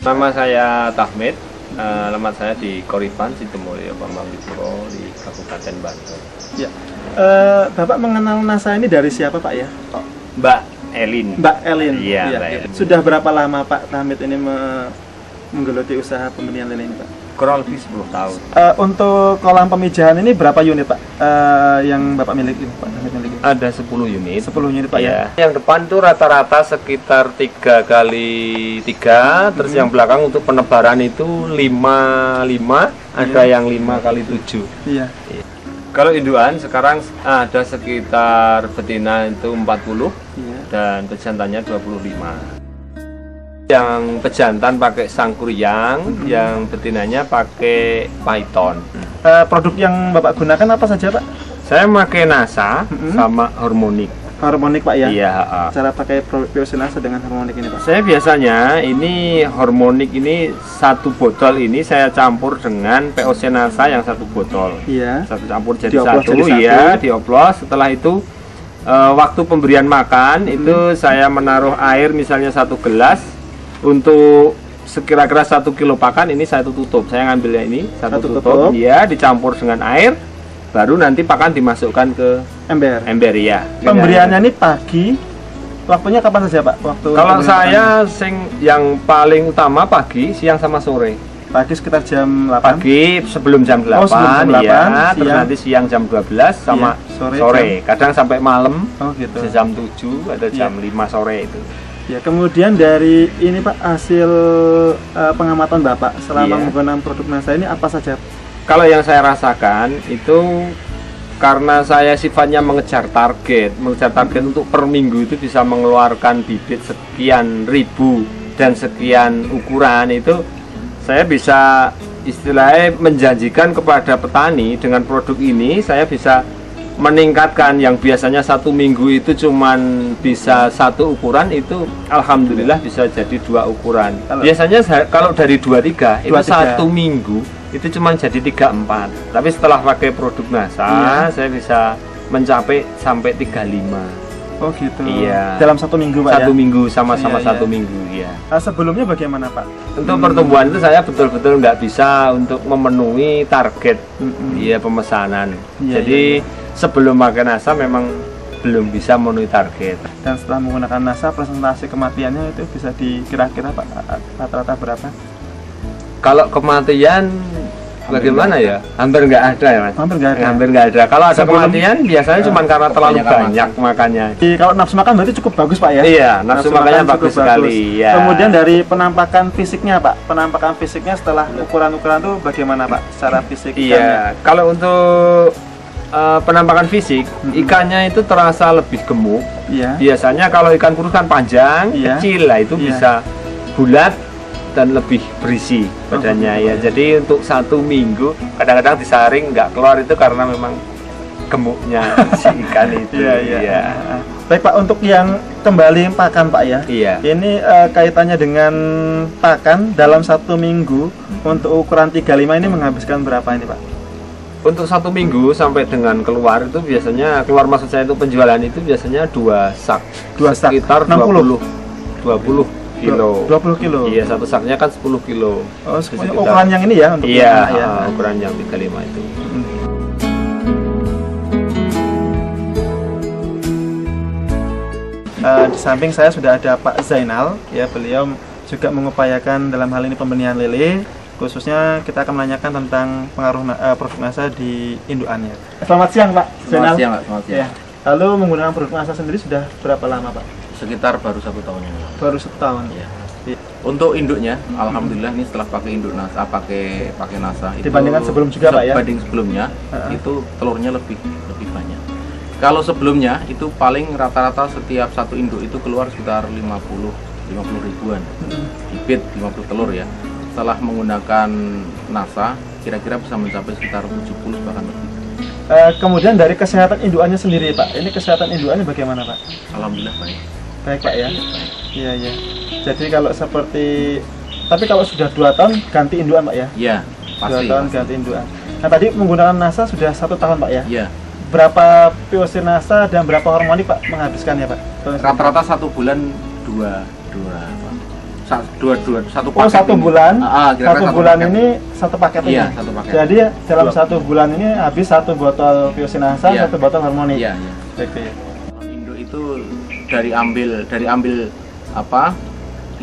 Nama saya Tahmid, alamat saya di Koriban, Sidomulyo, Pamangipuro di Kabupaten Bantul. Ya. Bapak mengenal NASA ini dari siapa Pak ya? Mbak Elin. Mbak Elin. Iya, ya. Mbak Elin. Sudah berapa lama Pak Tahmid ini menggeluti usaha pembenihan lele ini Pak? Kurang lebih 10 tahun. Untuk kolam pemijahan ini berapa unit Pak yang Bapak miliki? Pak Tahmid miliki? Ada 10 unit. 10 unit Pak ya. Yang depan tuh rata-rata sekitar 3x3, terus yang belakang untuk penebaran itu 5x5, ada yang 5x7. Iya. Kalau induan sekarang ada sekitar betina itu 40 dan pejantannya 25. Yang pejantan pakai sangkuriang, yang betinanya pakai python. Produk yang Bapak gunakan apa saja Pak? Saya pakai NASA sama harmonik. Harmonik Pak ya? Iya. Cara pakai POC NASA dengan harmonik ini Pak? Saya biasanya ini harmonik ini satu botol ini saya campur dengan POC NASA yang satu botol. Iya. Satu campur jadi Dioplos satu, jadi satu. iya, dioplos. Setelah itu waktu pemberian makan itu saya menaruh air misalnya 1 gelas untuk sekira-kira 1 kilo pakan ini saya tutup. Saya ngambilnya ini satu tutup, ya, dicampur dengan air, baru nanti pakan dimasukkan ke ember ya. Pemberiannya ini pagi, waktunya kapan saja Pak? Kalau saya yang paling utama pagi, siang sama sore. Pagi sekitar jam 8. Pagi sebelum jam 8, sebelum jam 8 ya, terus nanti siang jam 12 sama sore. Kadang sampai malam. Gitu. Jam 7 atau jam 5 sore itu. Ya, kemudian dari ini Pak, hasil pengamatan Bapak selama menggunakan produk NASA ini apa saja? Kalau yang saya rasakan itu karena saya sifatnya mengejar target untuk per minggu itu bisa mengeluarkan bibit sekian ribu dan sekian ukuran, itu saya bisa istilahnya menjanjikan kepada petani dengan produk ini saya bisa meningkatkan yang biasanya 1 minggu itu cuman bisa 1 ukuran, itu alhamdulillah bisa jadi 2 ukuran. Biasanya kalau dari 2-3 itu 1 minggu itu cuman jadi 3-4. Tapi setelah pakai produk NASA saya bisa mencapai sampai 35. Oh gitu. Iya. Dalam 1 minggu Pak 1 ya? minggu sama-sama 1 minggu ya. Sebelumnya bagaimana Pak? Untuk pertumbuhan itu saya betul-betul nggak bisa untuk memenuhi target pemesanan. Jadi sebelum pakai NASA memang belum bisa memenuhi target. Dan setelah menggunakan NASA, presentasi kematiannya itu bisa dikira-kira Pak rata-rata berapa? Kalau kematian bagaimana ya? Hampir nggak ada ya Mas? Hampir nggak ada. Kalau ada kematian biasanya cuma karena terlalu banyak makannya. Kalau nafsu makan berarti cukup bagus Pak ya? Iya, nafsu makannya bagus sekali. Ya. Kemudian dari penampakan fisiknya Pak, penampakan fisiknya setelah ukuran-ukuran itu bagaimana Pak? Secara fisik? Iya, kalau untuk penampakan fisik, ikannya itu terasa lebih gemuk. Biasanya kalau ikan kurus kan panjang, kecil lah, itu bisa bulat dan lebih berisi badannya ya. Jadi untuk 1 minggu kadang-kadang disaring nggak keluar itu karena memang gemuknya si ikan itu. Baik Pak, untuk yang kembali pakan Pak ya. Ini kaitannya dengan pakan dalam 1 minggu untuk ukuran 35 ini menghabiskan berapa ini Pak? Untuk 1 minggu sampai dengan keluar itu biasanya maksud saya itu penjualan itu biasanya 2 sak. Sekitar 20 kilo. 20 kilo. Iya, satu saknya kan 10 kilo. Oh, ukuran yang ini ya untuk ukuran yang 35 itu. Di samping saya sudah ada Pak Zainal ya, beliau juga mengupayakan dalam hal ini pembenihan lele. Khususnya kita akan menanyakan tentang pengaruh produk NASA di indukannya. Selamat siang Pak Zainal. Selamat siang. Ya. Lalu menggunakan produk NASA sendiri sudah berapa lama Pak? Sekitar baru 1 tahun yang lalu. Baru 1 tahun. Ya. Untuk induknya, alhamdulillah ini setelah pakai induk NASA, pakai NASA itu dibandingkan sebelum juga Pak ya? Dibanding sebelumnya itu telurnya lebih banyak. Kalau sebelumnya itu paling rata-rata setiap 1 induk itu keluar sekitar 50 ribuan bibit, 50 telur ya. Setelah menggunakan NASA kira-kira bisa mencapai sekitar 70 bahkan lebih. Kemudian dari kesehatan indukannya sendiri Pak, ini kesehatan indukannya bagaimana Pak? Alhamdulillah baik. Baik Pak ya? Iya. Jadi kalau tapi kalau sudah 2 tahun ganti indukan Pak ya? Iya, pasti. 2 tahun ganti indukan. Nah tadi menggunakan NASA sudah 1 tahun Pak ya? Iya. Berapa POC NASA dan berapa hormonik Pak menghabiskannya Pak? Rata-rata 1 bulan 2 satu Oh, paket 1 bulan. kira-kira 1 bulan paket. ini 1 paket Iya, ini. 1 paket. Jadi dalam 1 bulan ini habis 1 botol Biosinasa, Iya. 1 botol Harmonic. Iya, iya. Oke. Induk itu dari ambil apa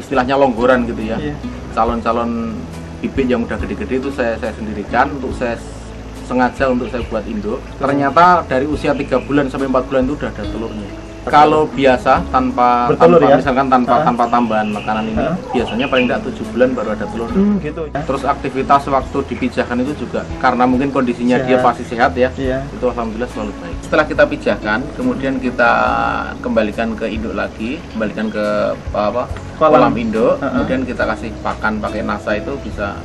istilahnya longgoran gitu ya. Iya. Calon-calon bibit yang udah gede-gede itu saya sendirikan untuk saya sengaja untuk saya buat induk. Ternyata dari usia 3 bulan sampai 4 bulan itu udah ada telurnya. Kalau biasa tanpa Bertelur ya? misalkan tanpa tambahan makanan ini biasanya paling tidak 7 bulan baru ada telurnya. Gitu ya. Terus aktivitas waktu dipijahkan itu juga karena mungkin kondisinya dia Sehat. pasti sehat ya. Iya. Itu alhamdulillah selalu baik. Setelah kita pijahkan, kemudian kita kembalikan ke induk lagi, kembalikan ke kolam induk, kemudian kita kasih pakan pakai nasa itu bisa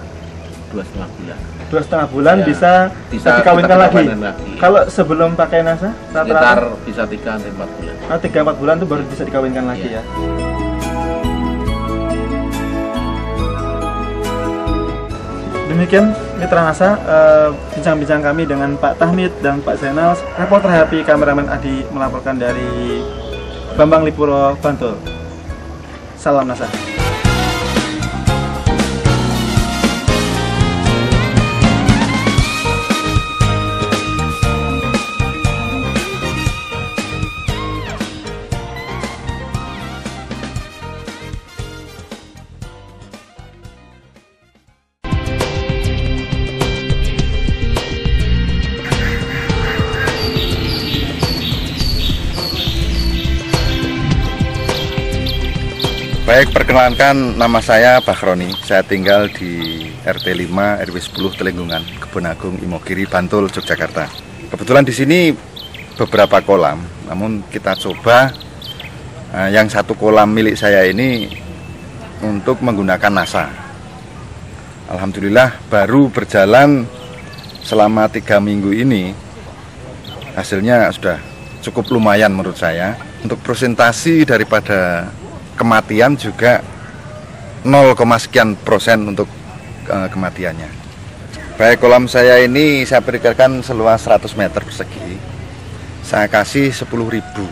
2,5 bulan. 2,5 bulan Ya, bisa dikawinkan kita lagi. kawinkan lagi. Kalau sebelum pakai Nasa, Sekitar rata-rata bisa 3-4 bulan. 3-4 bulan itu baru bisa dikawinkan lagi Iya. ya. Demikian Mitra Nasa, bincang-bincang kami dengan Pak Tahmid dan Pak Zainal. Reporter Happy, kameramen Adi melaporkan dari Bambang Lipuro, Bantul. Salam Nasa. Baik, perkenalkan nama saya Bakhroni. Saya tinggal di RT 5 RW 10 Telenggungan, Kebon Agung, Imogiri, Bantul, Yogyakarta. Kebetulan di sini beberapa kolam, namun kita coba yang 1 kolam milik saya ini untuk menggunakan Nasa. Alhamdulillah baru berjalan selama 3 minggu ini, hasilnya sudah cukup lumayan menurut saya. Untuk presentasi daripada kematian juga 0, sekian % untuk kematiannya. Baik, kolam saya ini saya perkirakan seluas 100 meter persegi. Saya kasih 10.000.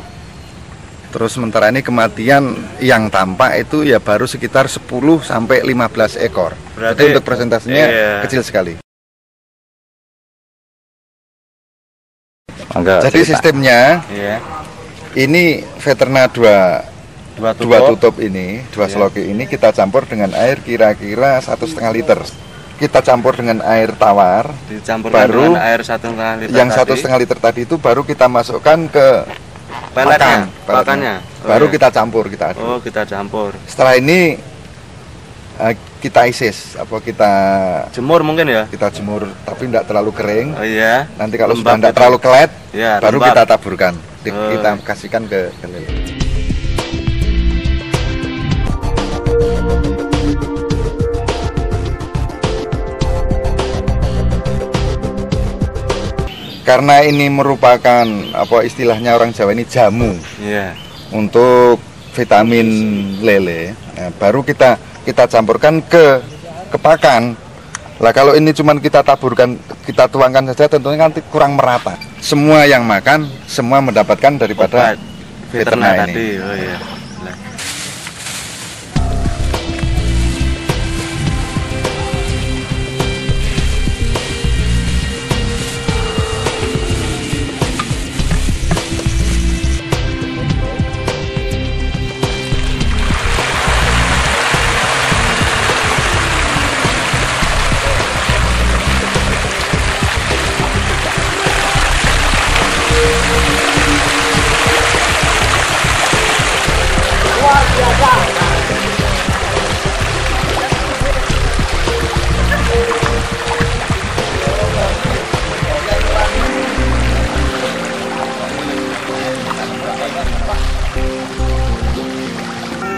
Terus sementara ini kematian yang tampak itu ya baru sekitar 10 sampai 15 ekor. Berarti untuk presentasinya kecil sekali. Jadi sistemnya ini Veterna 2 tutup ini, 2 seloki ini kita campur dengan air kira-kira 1,5 liter. Kita campur dengan air tawar, baru dengan air 1,5 liter. Yang 1,5 liter tadi itu baru kita masukkan ke pakannya. Baru kita campur, kita aduk. Oh, kita campur. Setelah ini kita isis, kita jemur mungkin ya? Kita jemur, tapi tidak terlalu kering. Oh iya. Nanti kalau lembab sudah tidak terlalu kelet, ya, baru lembab. kita taburkan. Kita kasihkan ke lele. Karena ini merupakan istilahnya orang Jawa ini jamu untuk vitamin lele, baru kita campurkan ke pakan. Lah kalau ini cuman kita taburkan, kita tuangkan saja, tentunya nanti kurang merata. Semua yang makan semua mendapatkan daripada Veterna ini. Tadi. Oh iya.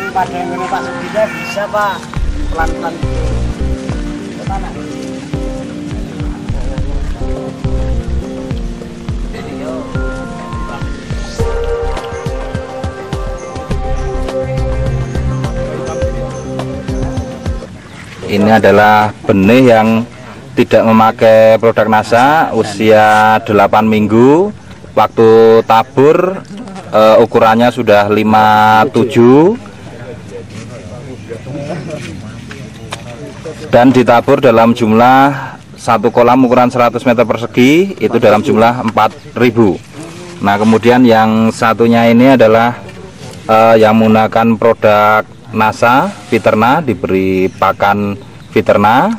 Pada yang ini Pak Sebida bisa Pak pelan-pelan ke mana? Ini adalah benih yang tidak memakai produk Nasa, usia 8 minggu. Waktu tabur ukurannya sudah 57. dan ditabur dalam jumlah satu kolam ukuran 100 meter persegi itu dalam jumlah 4.000. Nah kemudian yang satunya ini adalah yang menggunakan produk NASA Viterna, diberi pakan Viterna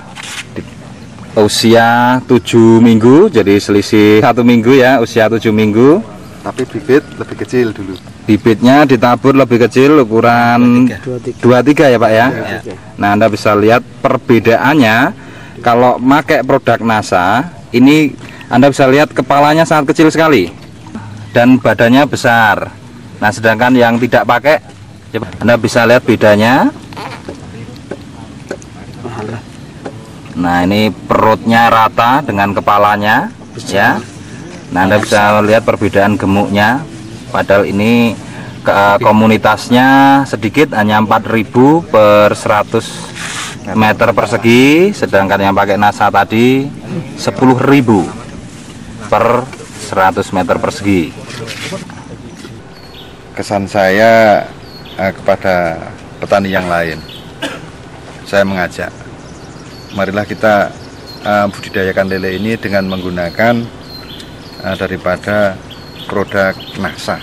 usia 7 minggu, jadi selisih 1 minggu ya, usia 7 minggu. Tapi bibit lebih kecil dulu. Bibitnya ditabur lebih kecil, ukuran 23 ya Pak ya. Nah Anda bisa lihat perbedaannya. Kalau pakai produk NASA ini Anda bisa lihat kepalanya sangat kecil sekali dan badannya besar. Nah sedangkan yang tidak pakai, Anda bisa lihat bedanya. Nah ini perutnya rata dengan kepalanya ya. Nah Anda bisa lihat perbedaan gemuknya. Padahal ini komunitasnya sedikit, hanya 4.000 per 100 meter persegi. Sedangkan yang pakai NASA tadi 10.000 per 100 meter persegi. Kesan saya kepada petani yang lain, saya mengajak, marilah kita budidayakan lele ini dengan menggunakan daripada produk NASA.